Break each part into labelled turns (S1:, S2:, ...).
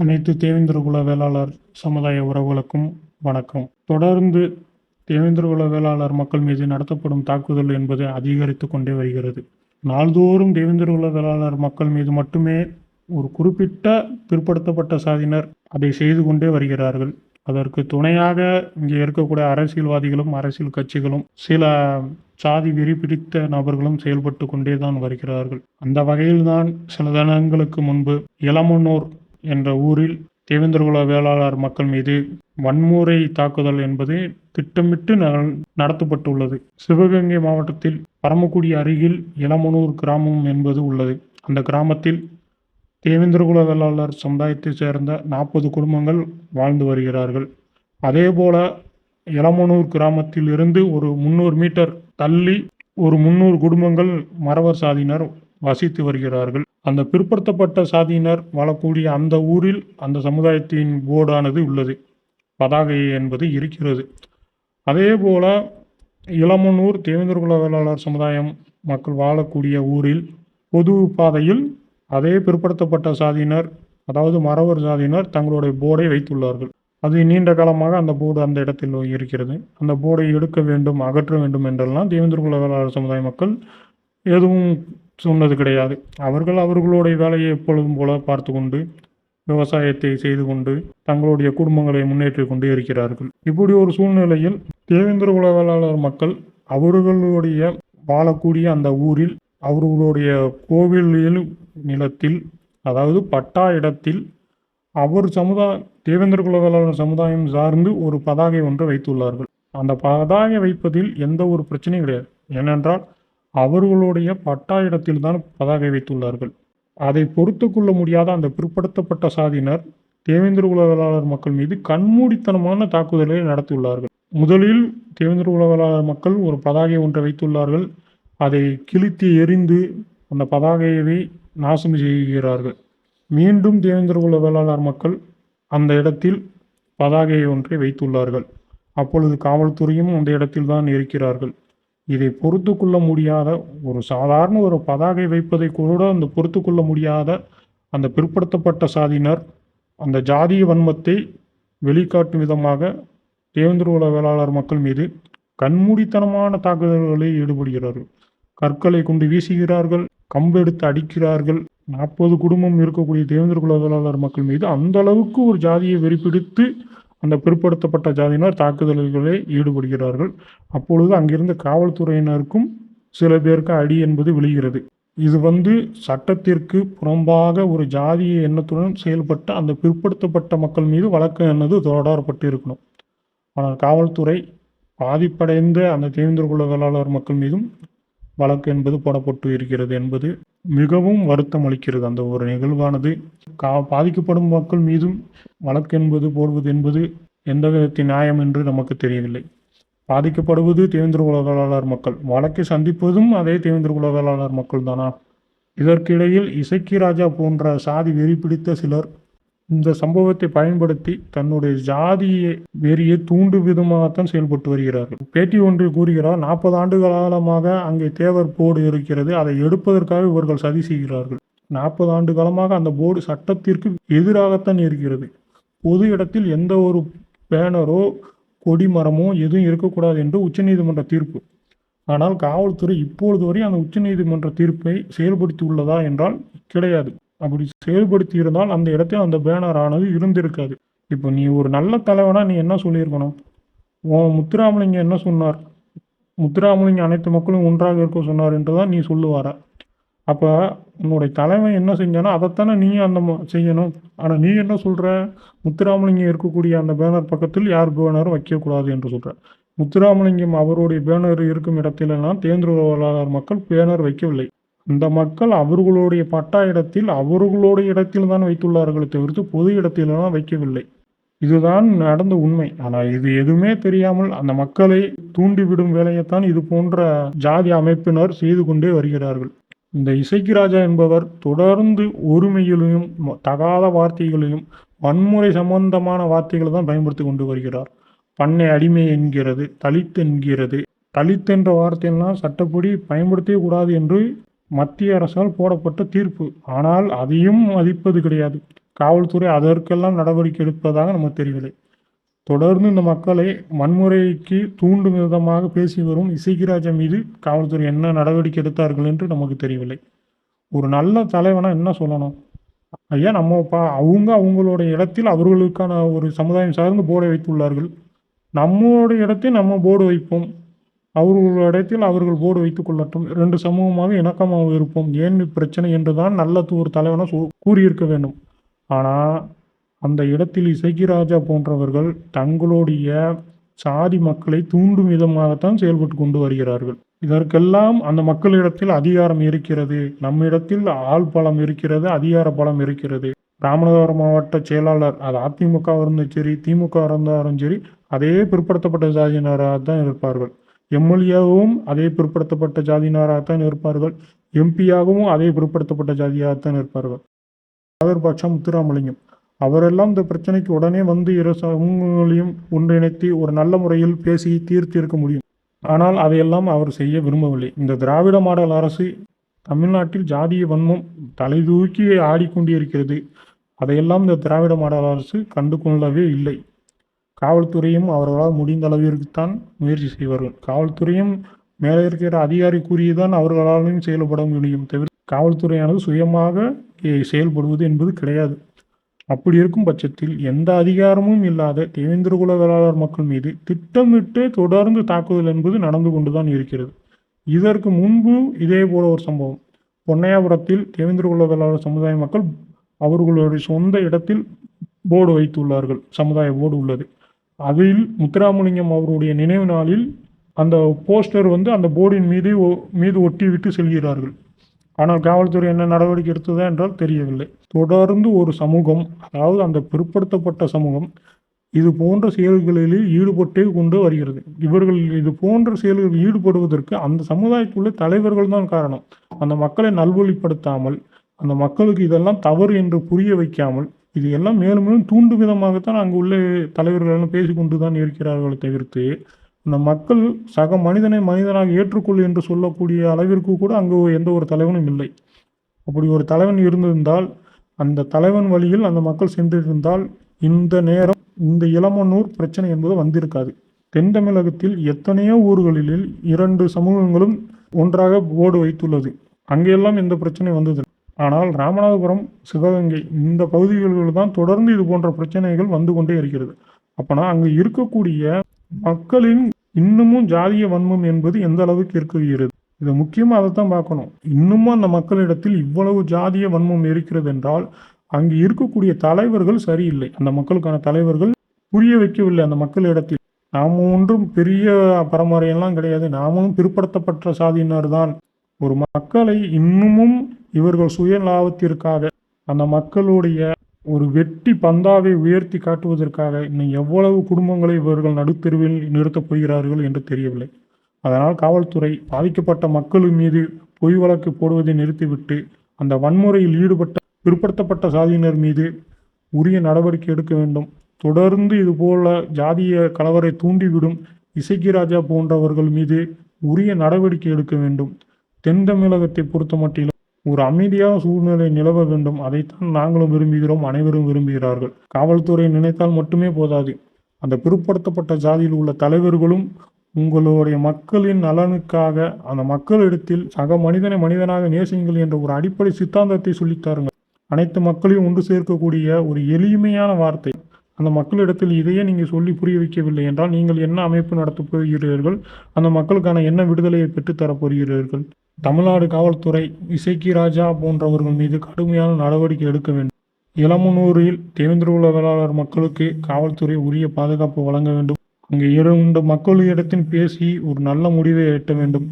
S1: அனைத்து தேவேந்திரகுல வேளாளர் சமுதாய உறவுகளுக்கும் வணக்கம். தொடர்ந்து தேவேந்திரகுல வேளாளர் மக்கள் மீது நடத்தப்படும் தாக்குதல் என்பது அதிகரித்து கொண்டே வருகிறது. நாள்தோறும் தேவேந்திரகுல வேளாளர் மக்கள் மீது மட்டுமே ஒரு குறிப்பிட்ட பிற்படுத்தப்பட்ட சாதியினர் அதை செய்து கொண்டே வருகிறார்கள். அதற்கு துணையாக இங்கே இருக்கக்கூடிய அரசியல்வாதிகளும் அரசியல் கட்சிகளும் சில சாதி வெறி பிடித்த நபர்களும் செயல்பட்டு கொண்டே தான் வருகிறார்கள். அந்த வகையில்தான் சில தினங்களுக்கு முன்பு இளமனூர் என்ற ஊரில் தேவேந்திரகுல வேளாளர் மக்கள் மீது வன்முறை தாக்குதல் என்பது திட்டமிட்டு நடத்தப்பட்டுள்ளது. சிவகங்கை மாவட்டத்தில் பரமக்குடி அருகில் இளமனூர் கிராமம் என்பது உள்ளது. அந்த கிராமத்தில் தேவேந்திரகுல வேளாளர் சமுதாயத்தைச் சேர்ந்த 40 குடும்பங்கள் வாழ்ந்து வருகிறார்கள். அதேபோல இளமனூர் கிராமத்தில் இருந்து ஒரு 300 மீட்டர் தள்ளி ஒரு 300 குடும்பங்கள் மறவர் சாதியினர் வசித்து வருகிறார்கள். அந்த பிற்படுத்தப்பட்ட சாதியினர் வாழக்கூடிய அந்த ஊரில் அந்த சமுதாயத்தின் போர்டானது உள்ளது, பதாகை என்பது இருக்கிறது. அதே போல இளமனூர் தேவேந்திரகுல வேளாளர் சமுதாயம் மக்கள் வாழக்கூடிய ஊரில் பொது பாதையில் அதே பிற்படுத்தப்பட்ட சாதியினர், அதாவது மறவர் சாதியினர் தங்களுடைய போர்டை வைத்துள்ளார்கள். அது நீண்ட காலமாக அந்த போர்டு அந்த இடத்தில் இருக்கிறது. அந்த போர்டை எடுக்க வேண்டும், அகற்ற வேண்டும் என்றெல்லாம் தேவேந்திரகுல வேளாளர் சமுதாய மக்கள் எதுவும் சொன்னது கிடையாது. அவர்களுடைய வேலையை எப்பொழுதும் போல பார்த்து கொண்டு விவசாயத்தை செய்து கொண்டு தங்களுடைய குடும்பங்களை முன்னேற்றி கொண்டு இருக்கிறார்கள். இப்படி ஒரு சூழ்நிலையில் தேவேந்திரகுல வேளாளர் மக்கள் அவர்களுடைய வாழக்கூடிய அந்த ஊரில் அவர்களுடைய கோவில் நிலத்தில், அதாவது பட்டா இடத்தில் அவர் தேவேந்திரகுல வேளாளர் சமுதாயம் சார்ந்து ஒரு பதாகை ஒன்று வைத்துள்ளார்கள். அந்த பதாகை வைப்பதில் எந்த ஒரு பிரச்சனையும் கிடையாது. ஏனென்றால் அவர்களுடைய பட்டா இடத்தில் தான் பதாகை வைத்துள்ளார்கள். அதை பொறுத்து கொள்ள முடியாத அந்த பிற்படுத்தப்பட்ட சாதியினர் தேவேந்திரகுல வேளாளர் மக்கள் மீது கண்மூடித்தனமான தாக்குதலை நடத்தியுள்ளார்கள். முதலில் தேவேந்திரகுல வேளாளர் மக்கள் ஒரு பதாகை ஒன்றை வைத்துள்ளார்கள். அதை கிழித்து எறிந்து அந்த பதாகையை நாசம் செய்கிறார்கள். மீண்டும் தேவேந்திரகுல வேளாளர் மக்கள் அந்த இடத்தில் பதாகை ஒன்றை வைத்துள்ளார்கள். அப்பொழுது காவல்துறையும் அந்த இடத்தில் தான் இருக்கிறார்கள். இதை பொறுத்து கொள்ள முடியாத ஒரு சாதாரண ஒரு பதாகை வைப்பதை கூட அந்த பொறுத்து கொள்ள முடியாத அந்த பிற்படுத்தப்பட்ட சாதியினர் அந்த ஜாதிய வன்மத்தை வெளிக்காட்டும் விதமாக தேவேந்திரகுல வேளாளர் மக்கள் மீது கண்மூடித்தனமான தாக்குதல்களில் ஈடுபடுகிறார்கள். கற்களை கொண்டு வீசுகிறார்கள், கம்பெடுத்து அடிக்கிறார்கள். 40 குடும்பம் இருக்கக்கூடிய தேவேந்திரகுல வேளாளர் மக்கள் மீது அந்த அளவுக்கு ஒரு ஜாதியை வெறிப்பிடித்து அந்த பிற்படுத்தப்பட்ட ஜாதியினர் தாக்குதல்களே ஈடுபடுகிறார்கள். அப்பொழுது அங்கிருந்த காவல்துறையினருக்கும் சில பேருக்கு அடி என்பது விழுகிறது. இது சட்டத்திற்கு புறம்பாக ஒரு ஜாதிய எண்ணத்துடன் செயல்பட்ட அந்த பிற்படுத்தப்பட்ட மக்கள் மீது வழக்கு என்னது தொடரப்பட்டு இருக்கணும். ஆனால் காவல்துறை பாதிப்படைந்த அந்த தேவேந்திரகுல வேளாளர் மக்கள் மீதும் வழக்கு என்பது போடப்பட்டு இருக்கிறது என்பது மிகவும் வருத்தம் அளிக்கிறது. அந்த ஒரு நிகழ்வானது பாதிக்கப்படும் மக்கள் மீதும் வழக்கு என்பது போடுவது என்பது எந்த விதத்தின் நியாயம் என்று நமக்கு தெரியவில்லை. பாதிக்கப்படுவது தேவேந்திரகுல வேளாளர் மக்கள், வழக்கை சந்திப்பதும் அதே தேவேந்திரகுல வேளாளர் மக்கள் தானா? இதற்கிடையில் இசக்கி ராஜா போன்ற சாதி வெறி பிடித்த சிலர் இந்த சம்பவத்தை பயன்படுத்தி தன்னுடைய ஜாதிய வெறியை தூண்டும் விதமாகத்தான் செயல்பட்டு வருகிறார்கள். பேட்டி ஒன்றில் கூறுகிறார், 40 ஆண்டு காலமாக அங்கே தேவர் போர்டு இருக்கிறது, அதை எடுப்பதற்காக இவர்கள் சதி செய்கிறார்கள். 40 ஆண்டு காலமாக அந்த போர்டு சட்டத்திற்கு எதிராகத்தான் இருக்கிறது. பொது இடத்தில் எந்த ஒரு பேனரோ கொடிமரமோ எதுவும் இருக்கக்கூடாது என்று உச்சநீதிமன்ற தீர்ப்பு. ஆனால் காவல்துறை இப்பொழுது வரை அந்த உச்சநீதிமன்ற தீர்ப்பை செயல்படுத்தி உள்ளதா என்றால் கிடையாது. அப்படி செயல்படுத்தி இருந்தால் அந்த இடத்தில் அந்த பேனர் ஆனது இருந்திருக்காது. இப்போ நீ ஒரு நல்ல தலைவனா நீ என்ன சொல்லியிருக்கணும்? முத்துராமலிங்கம் என்ன சொன்னார்? முத்துராமலிங்கம் அனைத்து மக்களும் ஒன்றாக இருக்க சொன்னார் என்றுதான் நீ சொல்லுவார. அப்போ உன்னுடைய தலைவன் என்ன செஞ்சானோ அதைத்தானே நீ அந்த செய்யணும். ஆனால் நீ என்ன சொல்கிற? முத்துராமலிங்கம் இருக்கக்கூடிய அந்த பேனர் பக்கத்தில் யார் பேனரும் வைக்கக்கூடாது என்று சொல்கிற. முத்துராமலிங்கம் அவருடைய பேனர் இருக்கும் இடத்திலெல்லாம் தேவேந்திரகுல வேளாளர் மக்கள் பேனர் வைக்கவில்லை. இந்த மக்கள் அவர்களுடைய பட்டா இடத்தில் அவர்களுடைய இடத்தில் தான் வைத்துள்ளார்கள் தவிர்த்து பொது இடத்திலெல்லாம் வைக்கவில்லை. இதுதான் நடந்த உண்மை. ஆனால் இது எதுவுமே தெரியாமல் அந்த மக்களை தூண்டிவிடும் வேலையைத்தான் இது போன்ற ஜாதி அமைப்பினர் செய்து கொண்டே வருகிறார்கள். இந்த இசக்கி ராஜா என்பவர் தொடர்ந்து ஒருமையிலையும் தகாத வார்த்தைகளையும் வன்முறை சம்பந்தமான வார்த்தைகளை தான் பயன்படுத்தி கொண்டு வருகிறார். பண்ணை அடிமை என்கிறது, தலித் என்கிறது. தலித் என்ற வார்த்தையெல்லாம் சட்டப்படி பயன்படுத்தவே கூடாது என்று மத்திய அரசால் போடப்பட்ட தீர்ப்பு. ஆனால் அதையும் மதிப்பது கிடையாது. காவல்துறை அதற்கெல்லாம் நடவடிக்கை எடுப்பதாக நமக்கு தெரியவில்லை. தொடர்ந்து இந்த மக்களை வன்முறைக்கு தூண்டும் விதமாக பேசி வரும் இசக்கிராஜா மீது காவல்துறை என்ன நடவடிக்கை எடுத்தார்கள் என்று நமக்கு தெரியவில்லை. ஒரு நல்ல தலைவனா என்ன சொல்லணும்? ஐயா அவங்க அவங்களுடைய இடத்தில் அவர்களுக்கான ஒரு சமுதாயம் சார்ந்து போர்டை வைத்துள்ளார்கள். நம்மளுடைய இடத்தில் நம்ம போர்டு வைப்போம். அவர்களுடைய இடத்தில் அவர்கள் போர்டு வைத்துக் கொள்ளட்டும். 2 சமூகமாக இணக்கமாக இருப்போம். ஏன் பிரச்சனை என்றுதான் நல்ல ஒரு தலைவனா கூறியிருக்க வேண்டும். ஆனால் அந்த இடத்தில் இசக்கிராஜா போன்றவர்கள் தங்களுடைய சாதி மக்களை தூண்டும் விதமாகத்தான் செயல்பட்டு கொண்டு வருகிறார்கள். இதற்கெல்லாம் அந்த மக்களிடத்தில் அதிகாரம் இருக்கிறது. நம்மிடத்தில் ஆள் பலம் இருக்கிறது, அதிகார பலம் இருக்கிறது. ராமநாதபுரம் மாவட்ட செயலாளர் அது அதிமுக இருந்தாலும் சரி, திமுக இருந்தாலும் சரி, அதே பிற்படுத்தப்பட்ட ஜாதியினராக தான் இருப்பார்கள். எம்எல்ஏவும் அதே பிற்படுத்தப்பட்ட ஜாதியினராகத்தான் இருப்பார்கள். எம்பியாகவும் அதே பிற்படுத்தப்பட்ட ஜாதியாகத்தான் இருப்பார்கள். பட்சம் முத்துராமலிங்கம் அவரெல்லாம் இந்த பிரச்சனைக்கு உடனே வந்து இரு சமூகங்களையும் ஒன்றிணைத்து ஒரு நல்ல முறையில் பேசி தீர்த்திருக்க முடியும். ஆனால் அதையெல்லாம் அவர் செய்ய விரும்பவில்லை. இந்த திராவிட மாடல் அரசு தமிழ்நாட்டில் ஜாதிய வன்மம் தலைதூக்கி ஆடிக்கொண்டிருக்கிறது. அதையெல்லாம் இந்த திராவிட மாடல் அரசு கண்டு கொள்ளவே இல்லை. காவல்துறையும் அவர்களால் முடிந்த அளவிற்குத்தான் முயற்சி செய்வார்கள். காவல்துறையும் மேலே இருக்கிற அதிகாரி கூறியதான் அவர்களாலும் செயல்பட முடியும் தவிர காவல்துறையானது சுயமாக செயல்படுவது என்பது கிடையாது. அப்படி இருக்கும் பட்சத்தில் எந்த அதிகாரமும் இல்லாத தேவேந்திரகுல வேளாளர் மக்கள் மீது திட்டமிட்டு தொடர்ந்து தாக்குதல் என்பது நடந்து கொண்டுதான் இருக்கிறது. இதற்கு முன்பு இதே போல ஒரு சம்பவம் பொன்னையாபுரத்தில் தேவேந்திரகுல வேளாளர் சமுதாய மக்கள் அவர்களுடைய சொந்த இடத்தில் போர்டு வைத்துள்ளார்கள். சமுதாய போர்டு உள்ளது. அதில் முத்துராமலிங்கம் அவருடைய நினைவு நாளில் அந்த போஸ்டர் அந்த போர்டின் மீது ஒட்டி விட்டு செல்கிறார்கள். ஆனால் காவல்துறை என்ன நடவடிக்கை எடுத்ததா என்றால் தெரியவில்லை. தொடர்ந்து ஒரு சமூகம், அதாவது அந்த பிற்படுத்தப்பட்ட சமூகம் இது போன்ற செயல்களில் ஈடுபட்டே கொண்டு வருகிறது. இவர்கள் இது போன்ற செயல்களில் ஈடுபடுவதற்கு அந்த சமுதாயத்துள்ள தலைவர்கள் தான் காரணம். அந்த மக்களை நல்வழிப்படுத்தாமல், அந்த மக்களுக்கு இதெல்லாம் தவறு என்று புரிய வைக்காமல், இது எல்லாம் மேலும் மேலும் தூண்டும் விதமாகத்தான் அங்கு உள்ள தலைவர்கள் எல்லாம் பேசிக்கொண்டு தான் இருக்கிறார்கள் தவிர்த்து அந்த மக்கள் சக மனிதனை மனிதனாக ஏற்றுக்கொள் என்று சொல்லக்கூடிய அளவிற்கு கூட அங்கு எந்த ஒரு தலைவனும் இல்லை. அப்படி ஒரு தலைவன் இருந்திருந்தால், அந்த தலைவன் வழியில் அந்த மக்கள் சென்றிருந்தால் இந்த நேரம் இந்த இளமனூர் பிரச்சனை என்பது வந்திருக்காது. தென் தமிழகத்தில் எத்தனையோ ஊர்களில் 2 சமூகங்களும் ஒன்றாக போர்டு வைத்துள்ளது. அங்கெல்லாம் எந்த பிரச்சனை வந்தது. ஆனால் ராமநாதபுரம், சிவகங்கை இந்த பகுதிகளில் தான் தொடர்ந்து இது போன்ற பிரச்சனைகள் வந்து கொண்டே இருக்கிறது. அப்போனா அங்கு இருக்கக்கூடிய மக்களின் இன்னமும் ஜாதிய வன்மம் என்பது எந்த அளவுக்கு இருக்கிறது. இது முக்கியமாக அதைத்தான் பார்க்கணும். இன்னமும் அந்த மக்களிடத்தில் இவ்வளவு ஜாதிய வன்மம் இருக்கிறது என்றால் அங்கு இருக்கக்கூடிய தலைவர்கள் சரியில்லை. அந்த மக்களுக்கான தலைவர்கள் புரிய வைக்கவில்லை அந்த மக்களிடத்தில். நாம ஒன்றும் பெரிய பரம்பரையெல்லாம் கிடையாது, நாமும் பிற்படுத்தப்பட்ட சாதியினர் தான். ஒரு மக்களை இன்னமும் இவர்கள் சுய லாபத்திற்காக அந்த மக்களுடைய ஒரு வெட்டி பந்தாவை உயர்த்தி காட்டுவதற்காக இன்னும் எவ்வளவு குடும்பங்களை இவர்கள் நடுத்தெருவில் நிறுத்தப் போகிறார்கள் என்று தெரியவில்லை. அதனால் காவல்துறை பாதிக்கப்பட்ட மக்கள் மீது பொய் வழக்கு போடுவதை நிறுத்திவிட்டு அந்த வன்முறையில் ஈடுபட்ட பிற்படுத்தப்பட்ட சாதியினர் மீது உரிய நடவடிக்கை எடுக்க வேண்டும். தொடர்ந்து இதுபோல ஜாதிய கலவரை தூண்டிவிடும் இசக்கிராஜா போன்றவர்கள் மீது உரிய நடவடிக்கை எடுக்க வேண்டும். தென் தமிழகத்தை பொறுத்த மட்டிலும் ஒரு அமைதியான சூழ்நிலை நிலவ வேண்டும். அதைத்தான் நாங்களும் விரும்புகிறோம், அனைவரும் விரும்புகிறார்கள். காவல்துறை நினைத்தால் மட்டுமே போதாது. அந்த பிற்படுத்தப்பட்ட ஜாதியில் உள்ள தலைவர்களும் உங்களுடைய மக்களின் நலனுக்காக அந்த மக்களிடத்தில் சக மனிதனை மனிதனாக நேசியுங்கள் என்ற ஒரு அடிப்படை சித்தாந்தத்தை சொல்லித்தாருங்கள். அனைத்து மக்களையும் ஒன்று சேர்க்கக்கூடிய ஒரு எளிமையான வார்த்தை. அந்த மக்களிடத்தில் இதையே நீங்கள் சொல்லி புரிய வைக்கவில்லை என்றால் நீங்கள் என்ன அமைப்பு நடத்தப் போகிறீர்கள்? அந்த மக்களுக்கான என்ன விடுதலையை பெற்றுத்தரப் போகிறீர்கள்? தமிழ்நாடு காவல்துறை இசக்கிராஜா போன்றவர்கள் மீது கடுமையான நடவடிக்கை எடுக்க வேண்டும். இளமனூரில் தேவேந்திரகுல வேளாளர் மக்களுக்கு காவல்துறை உரிய பாதுகாப்பு வழங்க வேண்டும். அங்கு 2 மக்களிடத்தில் பேசி ஒரு நல்ல முடிவை எட்ட வேண்டும்.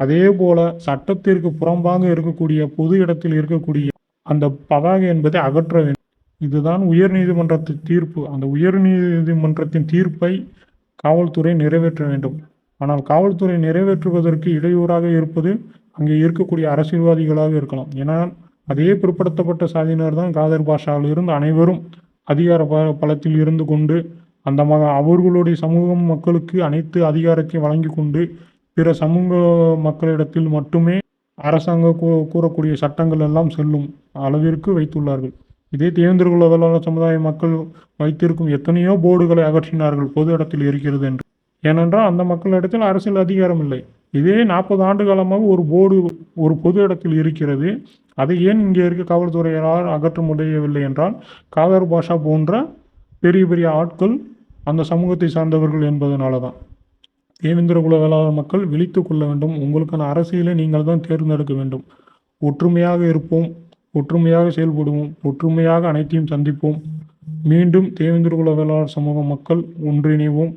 S1: அதே போல சட்டத்திற்கு புறம்பாக இருக்கக்கூடிய பொது இடத்தில் இருக்கக்கூடிய அந்த பதாகை என்பதை அகற்ற வேண்டும். இதுதான் உயர்நீதிமன்றத்தின் தீர்ப்பு. அந்த உயர்நீதிமன்றத்தின் தீர்ப்பை காவல்துறை நிறைவேற்ற வேண்டும். ஆனால் காவல்துறை நிறைவேற்றுவதற்கு இடையூறாக இருப்பது அங்கே இருக்கக்கூடிய அரசியல்வாதிகளாக இருக்கலாம். ஏன்னா அதே பிற்படுத்தப்பட்ட சாதியினர் தான் காதர் பாஷாவில் இருந்து அனைவரும் அதிகார பலத்தில் இருந்து கொண்டு அந்த அவர்களுடைய சமூக மக்களுக்கு அனைத்து அதிகாரத்தையும் வழங்கி கொண்டு பிற சமூக மக்களிடத்தில் மட்டுமே அரசாங்கம் கூறக்கூடிய சட்டங்கள் எல்லாம் செல்லும் அளவிற்கு வைத்துள்ளார்கள். இதே தேவேந்திர குல வேளாளர் சமுதாய மக்கள் வைத்திருக்கும் எத்தனையோ போர்டுகளை அகற்றினார்கள் பொது இடத்தில் இருக்கிறது என்று. ஏனென்றால் அந்த மக்களிடத்தில் அரசியல் அதிகாரம் இல்லை. இதே 40 ஆண்டு காலமாக ஒரு போர்டு ஒரு பொது இடத்தில் இருக்கிறது. அதை ஏன் இங்கே இருக்க காவல்துறையினால் அகற்ற முடியவில்லை என்றால், காதர் பாஷா போன்ற பெரிய பெரிய ஆட்கள் அந்த சமூகத்தை சார்ந்தவர்கள் என்பதனால தான். தேவேந்திர குல வேளாளர் மக்கள் விழித்து கொள்ள வேண்டும். உங்களுக்கான அரசியலை நீங்கள் தான் தேர்ந்தெடுக்க வேண்டும். ஒற்றுமையாக இருப்போம், ஒற்றுமையாக செயல்படுவோம், ஒற்றுமையாக அனைத்தையும் சந்திப்போம். மீண்டும் தேவேந்திர குல வேளாளர் சமூக மக்கள் ஒன்றிணைவோம்.